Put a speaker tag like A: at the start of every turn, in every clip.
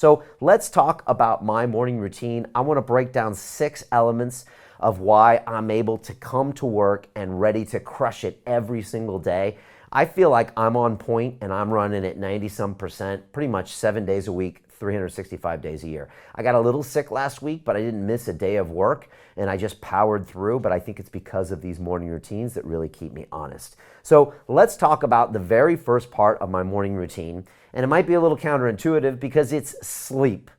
A: So let's talk about my morning routine. I want to break down 6 elements of why I'm able to come to work and ready to crush it every single day. I feel like I'm on point and I'm running at 90-some%, pretty much 7 days a week, 365 days a year. I got a little sick last week, but I didn't miss a day of work and I just powered through, but I think it's because of these morning routines that really keep me honest. So let's talk about the very first part of my morning routine, and it might be a little counterintuitive because it's sleep.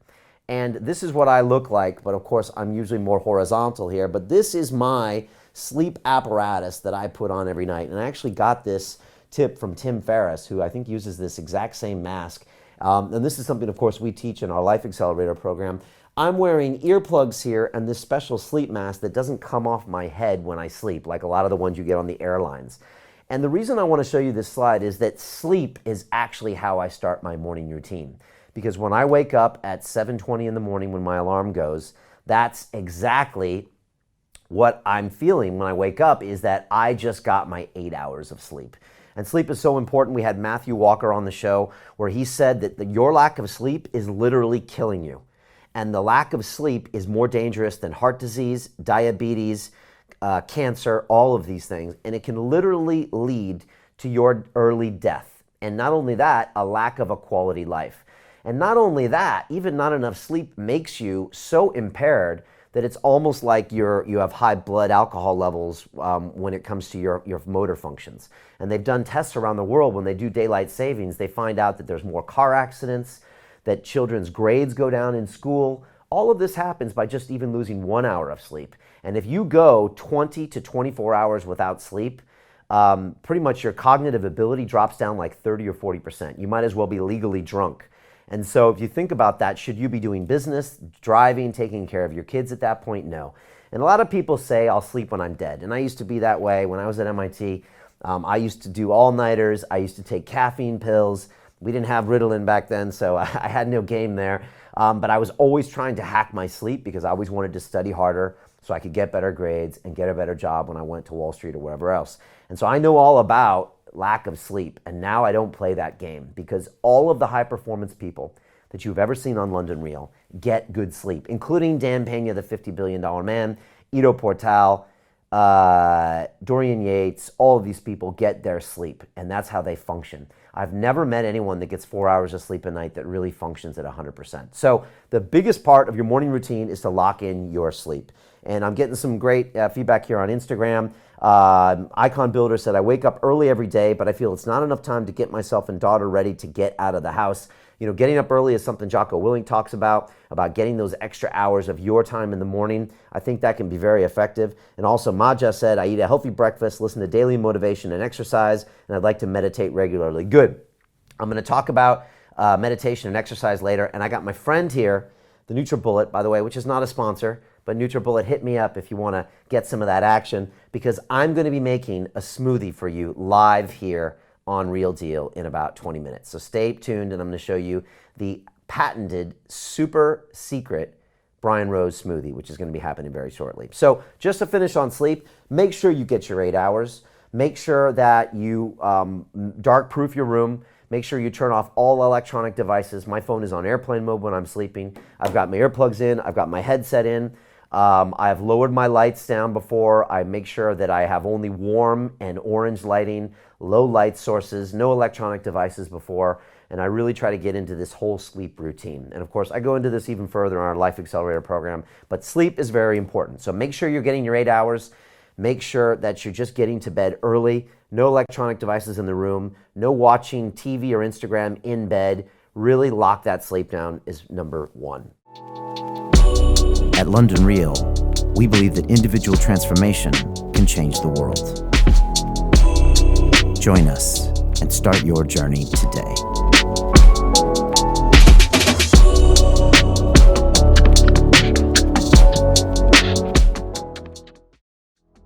A: And this is what I look like, but of course I'm usually more horizontal here, but this is my sleep apparatus that I put on every night. And I actually got this tip from Tim Ferriss, who I think uses this exact same mask. And this is something, of course, we teach in our Life Accelerator program. I'm wearing earplugs here and this special sleep mask that doesn't come off my head when I sleep, like a lot of the ones you get on the airlines. And the reason I want to show you this slide is that sleep is actually how I start my morning routine. Because when I wake up at 7:20 in the morning when my alarm goes, that's exactly what I'm feeling when I wake up, is that I just got my 8 hours of sleep. And sleep is so important. We had Matthew Walker on the show where he said that your lack of sleep is literally killing you. And the lack of sleep is more dangerous than heart disease, diabetes, cancer, all of these things. And it can literally lead to your early death. And not only that, a lack of a quality life. And not only that, even not enough sleep makes you so impaired that it's almost like you have high blood alcohol levels when it comes to your motor functions. And they've done tests around the world. When they do daylight savings, they find out that there's more car accidents, that children's grades go down in school. All of this happens by just even losing 1 hour of sleep. And if you go 20 to 24 hours without sleep, pretty much your cognitive ability drops down like 30 or 40%. You might as well be legally drunk. And so if you think about that, should you be doing business, driving, taking care of your kids at that point? No. And a lot of people say, I'll sleep when I'm dead. And I used to be that way when I was at MIT. I used to do all-nighters. I used to take caffeine pills. We didn't have Ritalin back then, so I had no game there. But I was always trying to hack my sleep because I always wanted to study harder so I could get better grades and get a better job when I went to Wall Street or wherever else. And so I know all about lack of sleep, and now I don't play that game because all of the high performance people that you've ever seen on London Real get good sleep, including Dan Pena, the $50 billion man, Ido Portal, Dorian Yates. All of these people get their sleep, and that's how they function. I've never met anyone that gets 4 hours of sleep a night that really functions at 100%. So the biggest part of your morning routine is to lock in your sleep. And I'm getting some great feedback here on Instagram. Icon Builder said, I wake up early every day, but I feel it's not enough time to get myself and daughter ready to get out of the house. You know, getting up early is something Jocko Willink talks about getting those extra hours of your time in the morning. I think that can be very effective. And also Maja said, I eat a healthy breakfast, listen to daily motivation and exercise, and I'd like to meditate regularly. Good. I'm going to talk about meditation and exercise later. And I got my friend here, the NutriBullet, by the way, which is not a sponsor, but NutriBullet, hit me up if you want to get some of that action, because I'm going to be making a smoothie for you live here on Real Deal in about 20 minutes. So stay tuned, and I'm going to show you the patented super secret Brian Rose smoothie, which is going to be happening very shortly. So just to finish on sleep, make sure you get your 8 hours. Make sure that you dark proof your room. Make sure you turn off all electronic devices. My phone is on airplane mode when I'm sleeping. I've got my earplugs in. I've got my headset in. I've lowered my lights down before. I make sure that I have only warm and orange lighting, low light sources, no electronic devices before, and I really try to get into this whole sleep routine. And of course, I go into this even further in our Life Accelerator program, but sleep is very important. So make sure you're getting your 8 hours. Make sure that you're just getting to bed early, no electronic devices in the room, no watching TV or Instagram in bed. Really lock that sleep down is number one.
B: At London Real, we believe that individual transformation can change the world. Join us and start your journey today.